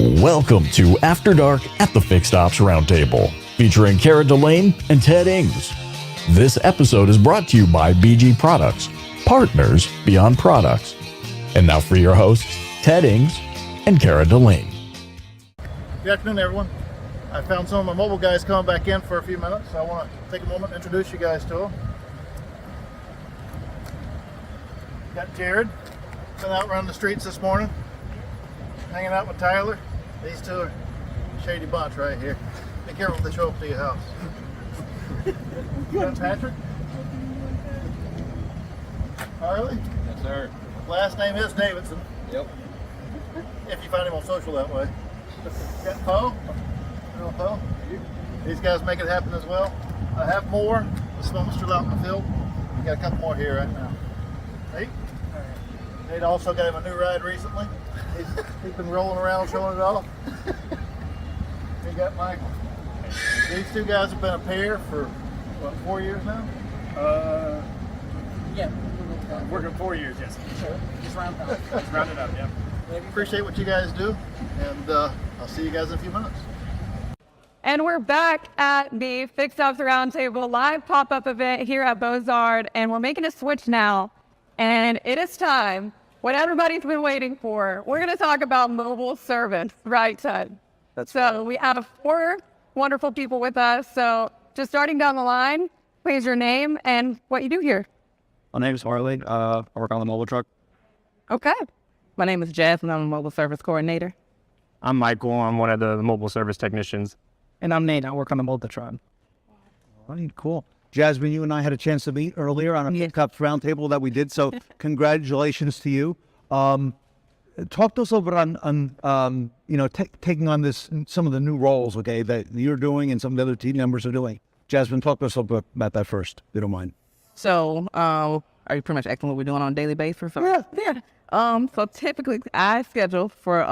Welcome to After Dark at the Fixed Ops Roundtable, featuring Cara Delane and Ted Ings. This episode is brought to you by BG Products, partners beyond products. And now for your hosts, Ted Ings and Cara Delane. Good afternoon, everyone. I found some of my mobile guys coming back in for a few minutes, so I want to take a moment to introduce you guys to them. Got Jared, been out running the streets this morning, hanging out with Tyler. These two are a shady bunch right here. Be careful if they show up to your house. You got Patrick? Harley? Yes, sir. Last name is Davidson. Yep. If you find him on social that way. Got Poe? Hello, Poe. These guys make it happen as well. I have more. The smoke's still out in the field. We got a couple more here right now. Nate? Nate also got him a new ride recently. He's been rolling around showing it off. We got Michael. These two guys have been a pair for, what, 4 years now? Yeah. Working 4 years, yes. Just round it up. Just round it up, yeah. Appreciate what you guys do, and I'll see you guys in a few minutes. And we're back at the Fixed Ops Roundtable live pop-up event here at BOZARD, and we're making a switch now. And it is time, what everybody's been waiting for. We're going to talk about mobile service, right, Ted? So we have 4 wonderful people with us. So just starting down the line, please your name and what you do here. My name is Harley. I work on the mobile truck. Okay. My name is Jasmine. I'm a mobile service coordinator. I'm Michael. I'm one of the mobile service technicians. And I'm Nate. I work on the Multitron. All right, cool. Jasmine, you and I had a chance to meet earlier on a Yes. Cups roundtable that we did, so congratulations to you. Talk to us a little bit on taking on some of the new roles, okay, that you're doing and some of the other team members are doing. Jasmine, talk to us a little bit about that first, if you don't mind. So, are you pretty much asking what we're doing on a daily basis? Yeah. So typically I schedule for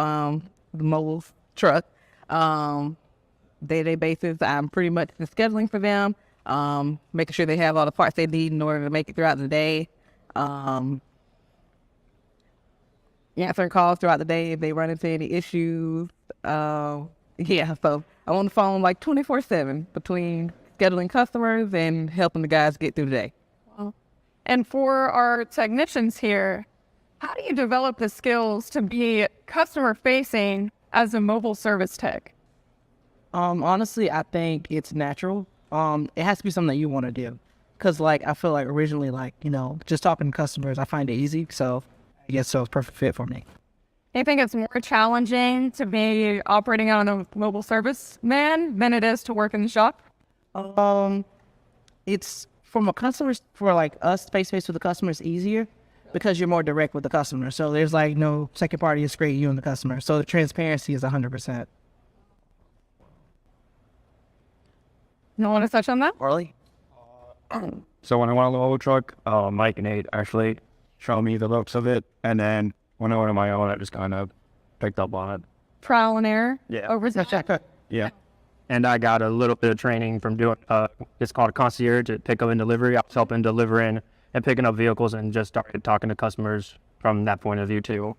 the mobile truck. Day-to-day basis, I'm pretty much just scheduling for them, making sure they have all the parts they need in order to make it throughout the day. Answering calls throughout the day if they run into any issues. So I'm on the phone like 24/7 between scheduling customers and helping the guys get through the day. And for our technicians here, how do you develop the skills to be customer-facing as a mobile service tech? Honestly, I think it's natural. It has to be something that you want to do. Because, I feel like originally, just talking to customers, I find it easy. So, I guess so it's a perfect fit for me. Do you think it's more challenging to be operating on a mobile service man than it is to work in the shop? It's from a customer, for us, face-to-face with the customer is easier because you're more direct with the customer. So, there's no second party. It's great, you and the customer. So, the transparency is 100%. You want to touch on that? Harley? So when I went on the mobile truck, Mike and Nate actually showed me the ropes of it. And then when I went on my own, I just kind of picked up on it. Trial and error? Yeah. Over time? Yeah. And I got a little bit of training from doing, it's called a concierge at pickup and delivery. I was helping delivering and picking up vehicles and just started talking to customers from that point of view too.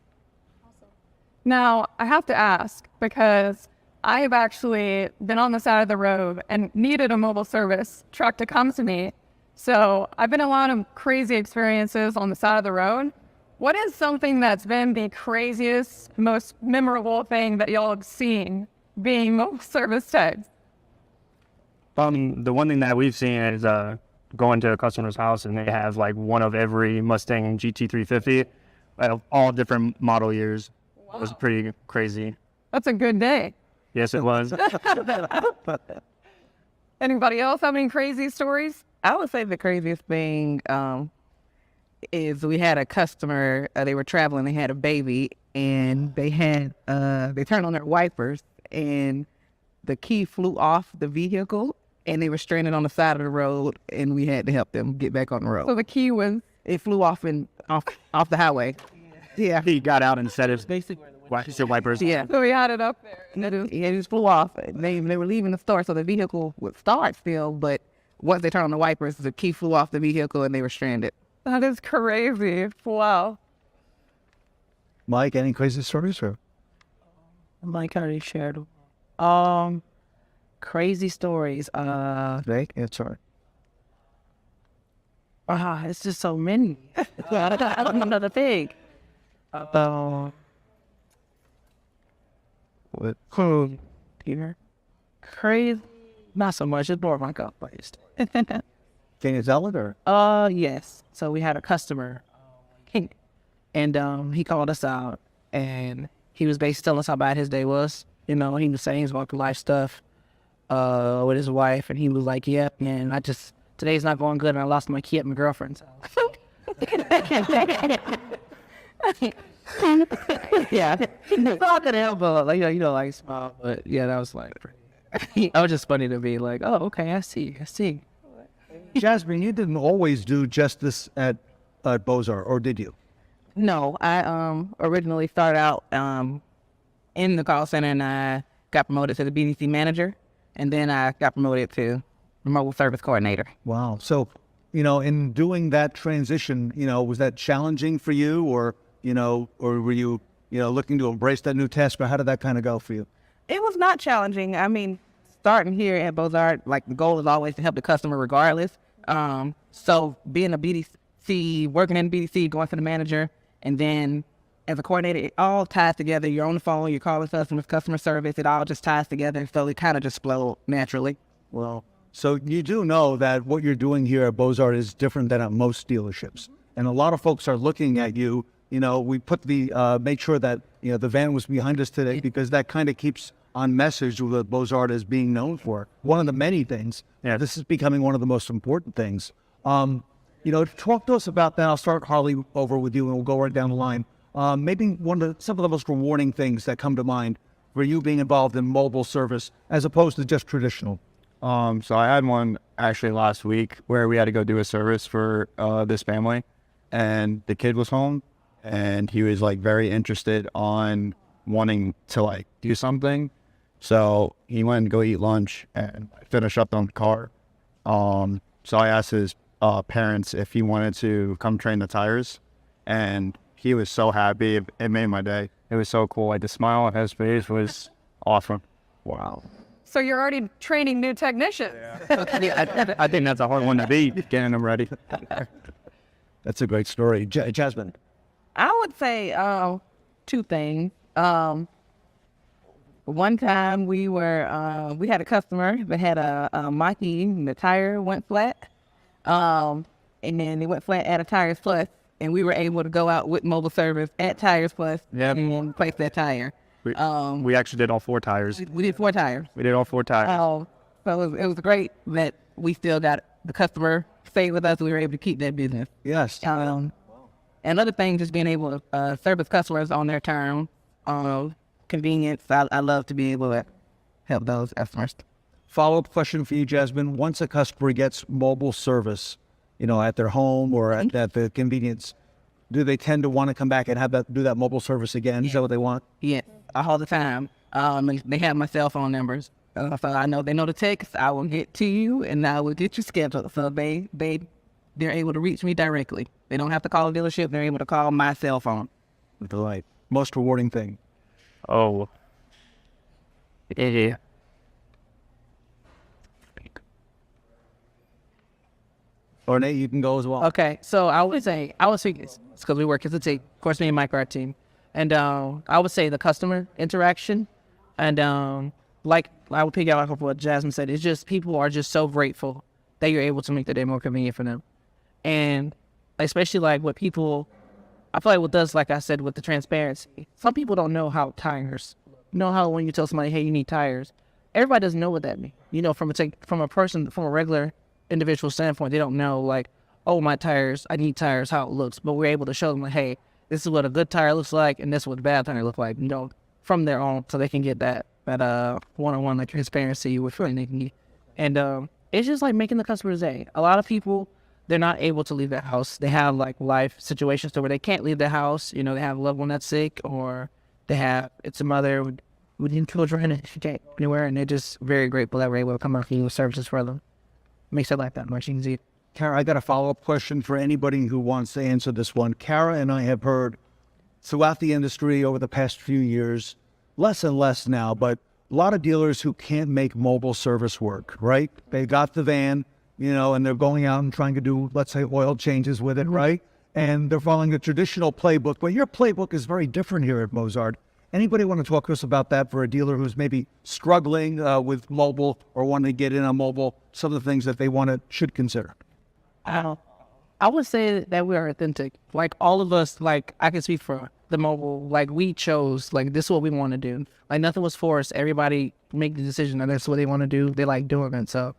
Now, I have to ask, because I have actually been on the side of the road and needed a mobile service truck to come to me. So I've been in a lot of crazy experiences on the side of the road. What is something that's been the craziest, most memorable thing that y'all have seen being mobile service techs? The one thing that we've seen is going to a customer's house and they have one of every Mustang GT350 of all different model years. Wow. It was pretty crazy. That's a good day. Yes, it was. Anybody else have any crazy stories? I would say the craziest thing is we had a customer, they were traveling, they had a baby, and they turned on their wipers, and the key flew off the vehicle, and they were stranded on the side of the road, and we had to help them get back on the road. So the key was? It flew off off the highway. Yeah. He got out and set his wipers. Yeah. So we had it up there. And it just flew off. They were leaving the store, so the vehicle would start still, but once they turned on the wipers, the key flew off the vehicle and they were stranded. That is crazy. Wow. Mike, any crazy stories? Or? Like how they shared. Crazy stories. It's all right. It's just so many. I don't know the thing. What? Here. Crazy. Not so much. It's more of my golf players. Can you tell it or? Yes. So we had a customer, and he called us out, and he was basically telling us how bad his day was. You know, he was saying he's going through life stuff with his wife, and he was like, "Yeah, man, today's not going good, and I lost my key at my girlfriend's house." Yeah, it's all gonna help, but like like smile. But yeah, that was like, that was just funny to me. Like, oh, okay, I see. Jasmine, you didn't always do just this at BOZARD, or did you? No, I originally started out in the call center, and I got promoted to the BDC manager, and then I got promoted to the mobile service coordinator. Wow. So, in doing that transition, was that challenging for you, or were you, looking to embrace that new task, or how did that kind of go for you? It was not challenging. I mean, starting here at BOZARD, like the goal is always to help the customer regardless. So being a BDC, working in BDC, going to the manager, and then as a coordinator, it all ties together. You're on the phone, you're calling customers, customer service, it all just ties together. So it kind of just flowed naturally. Well, so you do know that what you're doing here at BOZARD is different than at most dealerships. And a lot of folks are looking at you. We put made sure that, the van was behind us today, because that kind of keeps on message what BOZARD is being known for. One of the many things. Yeah. This is becoming one of the most important things. Talk to us about that. I'll start, Harley, over with you, and we'll go right down the line. Maybe some of the most rewarding things that come to mind for you being involved in mobile service as opposed to just traditional. So I had one actually last week where we had to go do a service for this family, and the kid was home, and he was like very interested on wanting to like do something. So he went and go eat lunch and finish up on the car. So I asked his parents if he wanted to come train the tires, and he was so happy. It made my day. It was so cool. Like the smile on his face was awesome. Wow. So you're already training new technicians. I think that's a hard one to beat, getting them ready. That's a great story. Jasmine. I would say two things. One time we had a customer that had a Mach-E, and the tire went flat. And then it went flat at a Tires Plus, and we were able to go out with mobile service at Tires Plus and replace that tire. We actually did all 4 tires. We did 4 tires. We did all 4 tires. So it was great that we still got the customer stay with us. We were able to keep that business. Yes. Another thing, just being able to service customers on their terms, convenience. I love to be able to help those customers. Follow-up question for you, Jasmine. Once a customer gets mobile service, at their home or at the convenience, do they tend to want to come back and do that mobile service again? Is that what they want? Yeah, all the time. They have my cell phone numbers, so I know they know the text. I will get to you, and I will get you scheduled. So they're able to reach me directly. They don't have to call a dealership. They're able to call my cell phone. Delight. Most rewarding thing. Oh. Yeah. Or Nate, you can go as well. Okay, so I would say this because we work as a team. Of course, me and Mike are a team, and I would say the customer interaction, and like I would pick out off what Jasmine said. It's just people are just so grateful that you're able to make the day more convenient for them, and especially like what people. I feel like what does, like I said, with the transparency. Some people don't know how tires. How when you tell somebody, hey, you need tires, everybody doesn't know what that means. From a regular individual standpoint, they don't know like, oh, my tires, I need tires, how it looks. But we're able to show them like, hey, this is what a good tire looks like, and this is what a bad tire looks like. From their own, so they can get that one-on-one like transparency with what they can get. And it's just like making the customer's day. A lot of people, they're not able to leave their house. They have like life situations where they can't leave their house. They have a loved one that's sick, or it's a mother with children and she can't go anywhere, and they're just very grateful that we're able to come out and do services for them. Makes their life that much easier. Kara, I got a follow-up question for anybody who wants to answer this one. Kara and I have heard throughout the industry over the past few years, less and less now, but a lot of dealers who can't make mobile service work, right? They got the van, and they're going out and trying to do, let's say, oil changes with it, right? And they're following the traditional playbook. But your playbook is very different here at BOZARD. Anybody want to talk to us about that for a dealer who's maybe struggling with mobile or wanting to get in on mobile, some of the things that they should consider? I would say that we are authentic. Like all of us, like I can speak for the mobile, like we chose, like this is what we want to do. Like nothing was forced. Everybody make the decision and that's what they want to do. They like doing it. So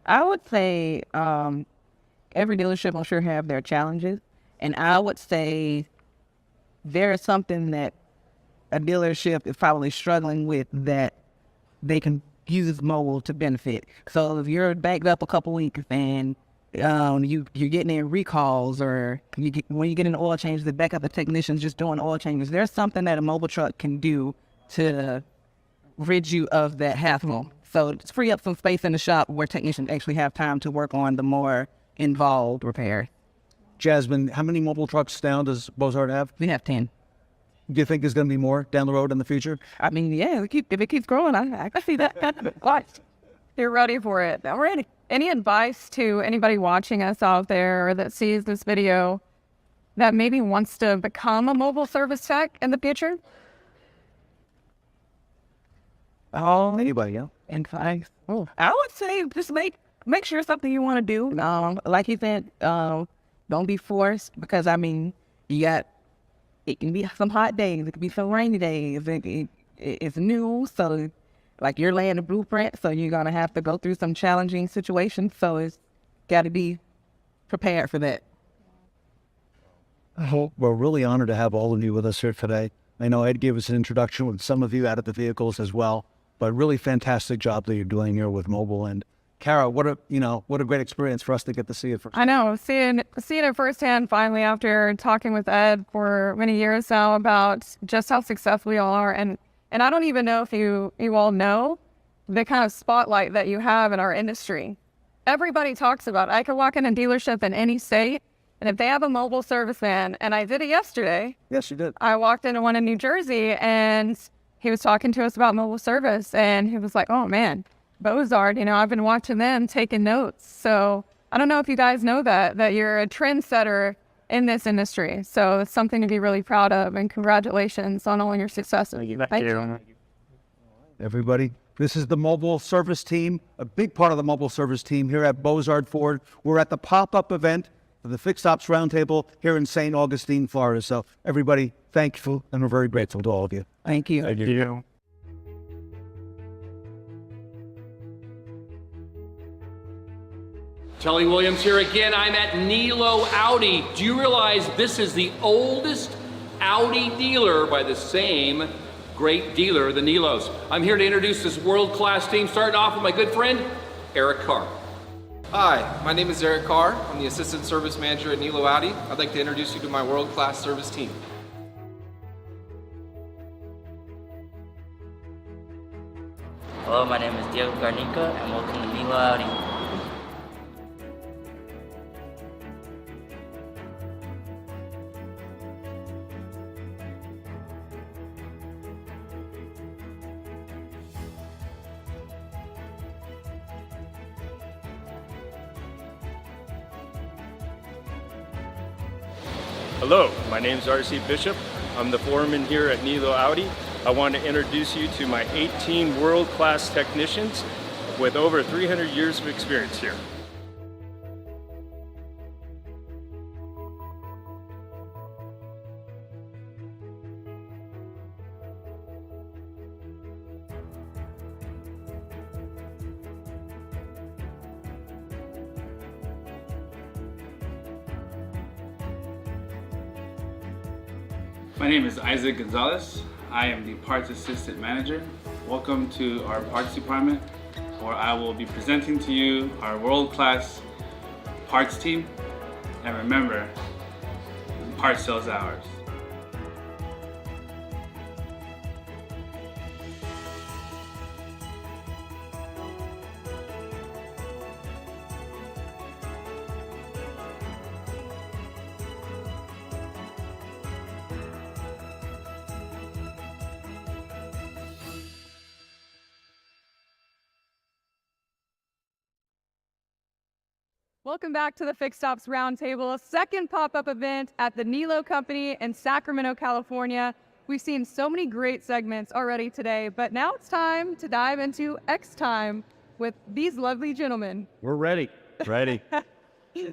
I would say every dealership I'm sure have their challenges. And I would say there is something that a dealership is probably struggling with that they can use mobile to benefit. So if you're backed up a couple weeks and you're getting in recalls or when you get an oil change, they back up the technicians just doing oil changes. There's something that a mobile truck can do to rid you of that hassle. So it's free up some space in the shop where technicians actually have time to work on the more involved repair. Jasmine, how many mobile trucks down does BOZARD have? We have 10. Do you think there's going to be more down the road in the future? I mean, yeah, if it keeps growing, I can see that. You're ready for it. I'm ready. Any advice to anybody watching us out there or that sees this video that maybe wants to become a mobile service tech in the future? Anybody, yeah? Advice. I would say just make sure it's something you want to do. Like you said, don't be forced because, I mean, it can be some hot days. It can be some rainy days. It's new, so like you're laying the blueprint, so you're going to have to go through some challenging situations. So it's got to be prepared for that. We're really honored to have all of you with us here today. I know Ed gave us an introduction with some of you out of the vehicles as well, but really fantastic job that you're doing here with mobile. And Kara, what a great experience for us to get to see it first. I know, seeing it firsthand finally after talking with Ed for many years now about just how successful we all are. And I don't even know if you all know the kind of spotlight that you have in our industry. Everybody talks about it. I could walk in a dealership in any state, and if they have a mobile service van, and I did it yesterday. Yes, you did. I walked into one in New Jersey, and he was talking to us about mobile service, and he was like, oh man, BOZARD, I've been watching them, taking notes. So I don't know if you guys know that you're a trendsetter in this industry. So it's something to be really proud of, and congratulations on all your successes. Thank you. Everybody, this is the mobile service team, a big part of the mobile service team here at BOZARD Ford. We're at the pop-up event for the Fixed Ops Roundtable here in St. Augustine, Florida. So everybody, thankful, and we're very grateful to all of you. Thank you. Thank you. Telly Williams here again. I'm at Nilo Audi. Do you realize this is the oldest Audi dealer by the same great dealer, the Nilos? I'm here to introduce this world-class team, starting off with my good friend, Eric Carr. Hi, my name is Eric Carr. I'm the Assistant Service Manager at Nilo Audi. I'd like to introduce you to my world-class service team. Hello, my name is Diego Garnica, and welcome to Nilo Audi. Hello, my name is R.C. Bishop. I'm the foreman here at Nilo Audi. I want to introduce you to my 18 world-class technicians with over 300 years of experience here. My name is Isaac Gonzalez. I am the Parts Assistant Manager. Welcome to our Parts Department, where I will be presenting to you our world-class parts team. And remember, parts sells ours. Welcome back to the Fixed Ops Roundtable, second pop-up event at the NIELLO Company in Sacramento, California. We've seen so many great segments already today, but now it's time to dive into X Time with these lovely gentlemen. We're ready. Ready.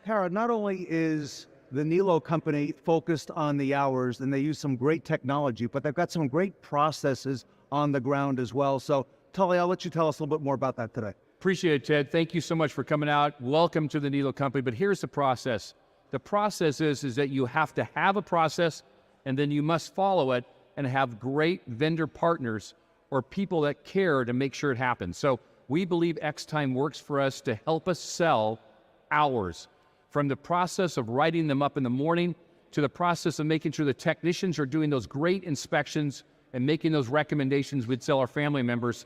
Kara, not only is the NIELLO Company focused on the hours and they use some great technology, but they've got some great processes on the ground as well. So, Tully, I'll let you tell us a little bit more about that today. Appreciate it, Ted. Thank you so much for coming out. Welcome to the NIELLO Company. But here's the process. The process is that you have to have a process, and then you must follow it and have great vendor partners or people that care to make sure it happens. So we believe X Time works for us to help us sell hours, from the process of writing them up in the morning to the process of making sure the technicians are doing those great inspections and making those recommendations we'd sell our family members,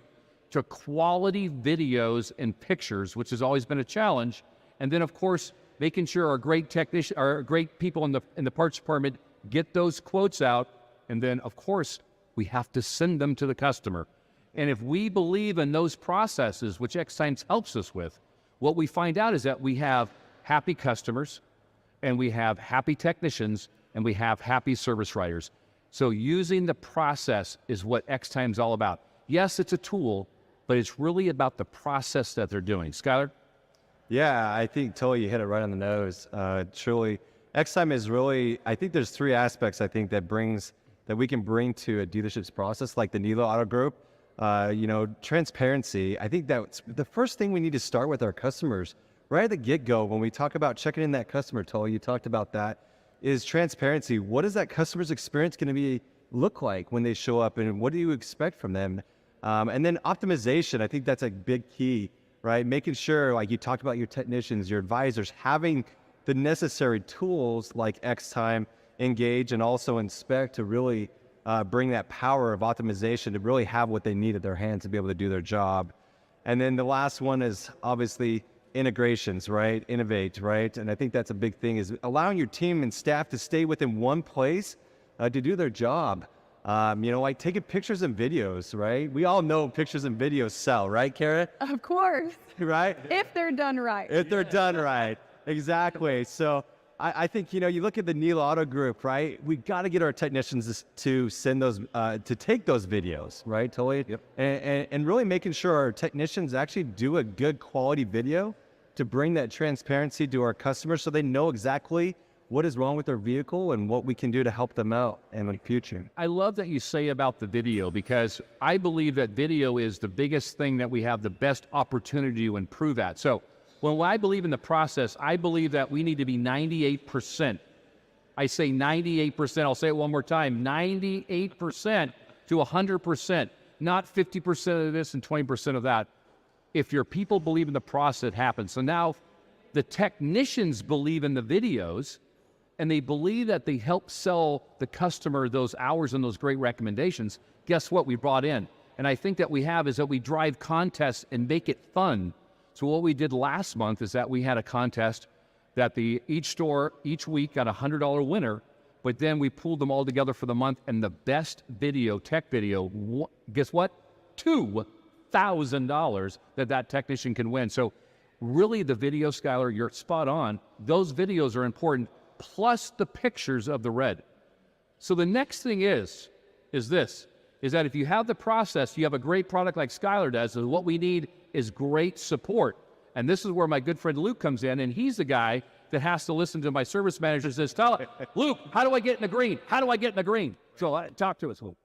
to quality videos and pictures, which has always been a challenge. And then, of course, making sure our great technicians, our great people in the parts department get those quotes out. And then, of course, we have to send them to the customer. And if we believe in those processes, which X Times helps us with, what we find out is that we have happy customers, and we have happy technicians, and we have happy service writers. So using the process is what X Time's all about. Yes, it's a tool, but it's really about the process that they're doing. Skylar? Yeah, I think totally you hit it right on the nose. Truly, X Time is really, I think there's three aspects I think that we can bring to a dealership's process, like the Nilo Auto Group. Transparency. I think that's the first thing we need to start with our customers. Right at the get-go, when we talk about checking in that customer, Tully, you talked about that, is transparency. What is that customer's experience going to look like when they show up, and what do you expect from them? And then optimization, I think that's a big key, right? Making sure, like you talked about your technicians, your advisors, having the necessary tools like X Time, Engage, and also Inspect to really bring that power of optimization to really have what they need at their hands to be able to do their job. And then the last one is obviously integrations, right? Innovate, right? And I think that's a big thing, is allowing your team and staff to stay within one place to do their job. Like taking pictures and videos, right? We all know pictures and videos sell, right, Kara? Of course. Right? If they're done right. If they're done right. Exactly. So I think, you look at the Nilo Auto Group, right? We got to get our technicians to send those, to take those videos, right, Tully? Yep. And really making sure our technicians actually do a good quality video to bring that transparency to our customers so they know exactly what is wrong with their vehicle and what we can do to help them out in the future. I love that you say about the video, because I believe that video is the biggest thing that we have the best opportunity to improve at. So when I believe in the process, I believe that we need to be 98%. I say 98%, I'll say it one more time, 98% to 100%, not 50% of this and 20% of that. If your people believe in the process, it happens. So now the technicians believe in the videos, and they believe that they help sell the customer those hours and those great recommendations. Guess what we brought in? And I think that we have is that we drive contests and make it fun. So what we did last month is that we had a contest that each store each week got a $100 winner, but then we pulled them all together for the month, and the best video, tech video, guess what? $2,000 that technician can win. So really the video, Skylar, you're spot on. Those videos are important, plus the pictures of the red. So the next thing is that if you have the process, you have a great product like Skylar does, and what we need is great support. And this is where my good friend Luke comes in, and he's the guy that has to listen to my service manager and says, Luke, how do I get in the green? How do I get in the green? So talk to us, Luke.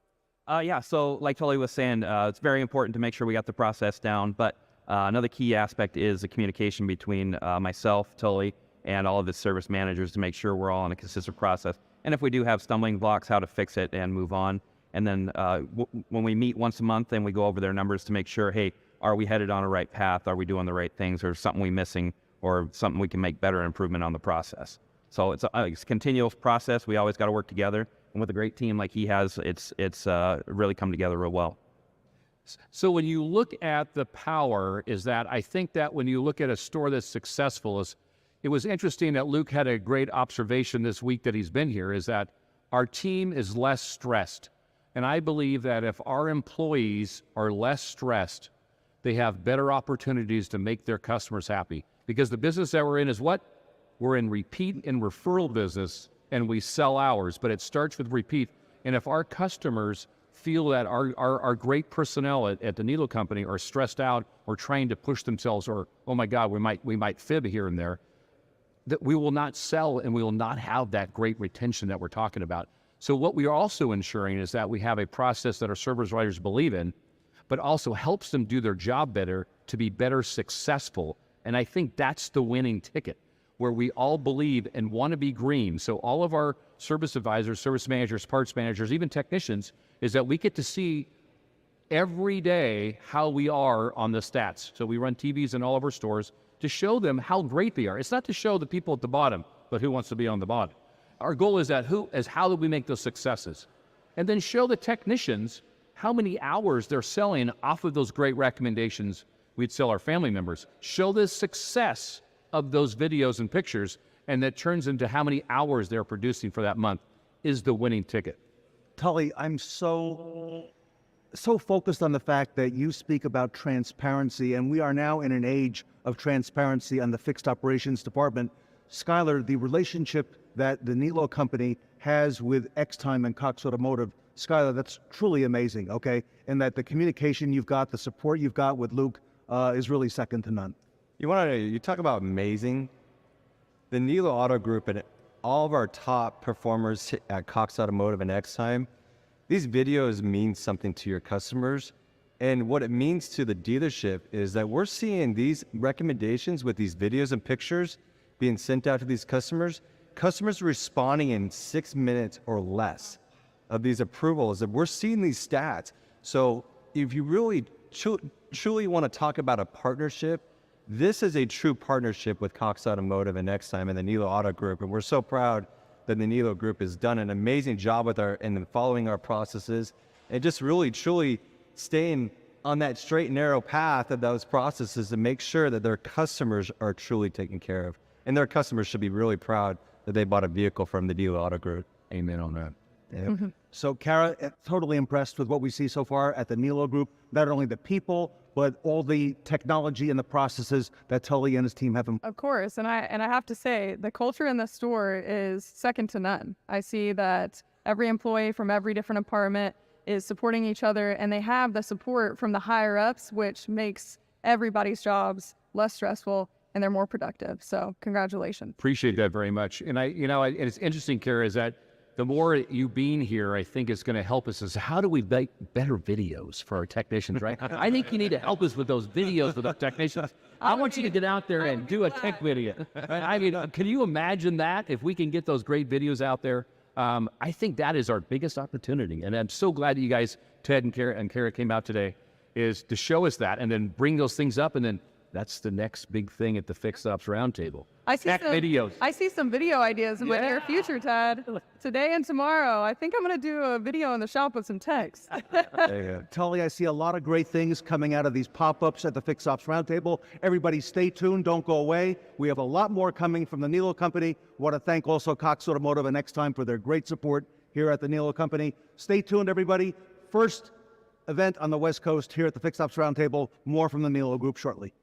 Yeah, so like Tully was saying, it's very important to make sure we got the process down, but another key aspect is the communication between myself, Tully, and all of the service managers to make sure we're all on a consistent process. And if we do have stumbling blocks, how to fix it and move on. And then when we meet once a month and we go over their numbers to make sure, hey, are we headed on the right path? Are we doing the right things? Or something we missing? Or something we can make better improvement on the process? So it's a continuous process. We always got to work together. And with a great team like he has, it's really come together real well. So when you look at the power, is that I think that when you look at a store that's successful, it was interesting that Luke had a great observation this week that he's been here, is that our team is less stressed. And I believe that if our employees are less stressed, they have better opportunities to make their customers happy. Because the business that we're in is what? We're in repeat and referral business, and we sell hours, but it starts with repeat. And if our customers feel that our great personnel at the NIELLO company are stressed out or trying to push themselves, or, oh my God, we might fib here and there, that we will not sell and we will not have that great retention that we're talking about. So what we are also ensuring is that we have a process that our service writers believe in, but also helps them do their job better to be better successful. And I think that's the winning ticket, where we all believe and want to be green. So all of our service advisors, service managers, parts managers, even technicians, is that we get to see every day how we are on the stats. So we run TVs in all of our stores to show them how great they are. It's not to show the people at the bottom, but who wants to be on the bottom. Our goal is that how do we make those successes? And then show the technicians how many hours they're selling off of those great recommendations we'd sell our family members. Show the success of those videos and pictures, and that turns into how many hours they're producing for that month is the winning ticket. Tully, I'm so focused on the fact that you speak about transparency, and we are now in an age of transparency on the fixed operations department. Skylar, the relationship that the NIELLO company has with X-Time and Cox Automotive, Skylar, that's truly amazing, okay? And that the communication you've got, the support you've got with Luke is really second to none. You talk about amazing. The Nilo Auto Group and all of our top performers at Cox Automotive and X-Time, these videos mean something to your customers. And what it means to the dealership is that we're seeing these recommendations with these videos and pictures being sent out to these customers responding in 6 minutes or less of these approvals. And we're seeing these stats. So if you really truly want to talk about a partnership, this is a true partnership with Cox Automotive and X-Time and the Nilo Auto Group. And we're so proud that the Nilo Group has done an amazing job with and following our processes and just really, truly staying on that straight and narrow path of those processes to make sure that their customers are truly taken care of. And their customers should be really proud that they bought a vehicle from the Nilo Auto Group. Amen on that. Yep. So, Kara, totally impressed with what we see so far at the Nilo Group. Not only the people, but all the technology and the processes that Tully and his team have. Of course, and I have to say, the culture in the store is second to none. I see that every employee from every different department is supporting each other, and they have the support from the higher ups, which makes everybody's jobs less stressful and they're more productive. So, congratulations. Appreciate that very much. And and it's interesting, Kara, is that the more you being here, I think is going to help us is how do we make better videos for our technicians, right? I think you need to help us with those videos with our technicians. I want you to get out there and do a tech video. Right? I mean, can you imagine that if we can get those great videos out there? I think that is our biggest opportunity. And I'm so glad that you guys, Ted and Kara came out today, is to show us that and then bring those things up. And then that's the next big thing at the Fixed Ops Roundtable. I see some video ideas in my near future, Ted. Today and tomorrow. I think I'm going to do a video in the shop with some text. Tully, I see a lot of great things coming out of these pop-ups at the Fixed Ops Roundtable. Everybody stay tuned. Don't go away. We have a lot more coming from the NIELLO company. Want to thank also Cox Automotive and X-Time for their great support here at the NIELLO company. Stay tuned, everybody. First event on the West Coast here at the Fixed Ops Roundtable. More from the NIELLO Group shortly.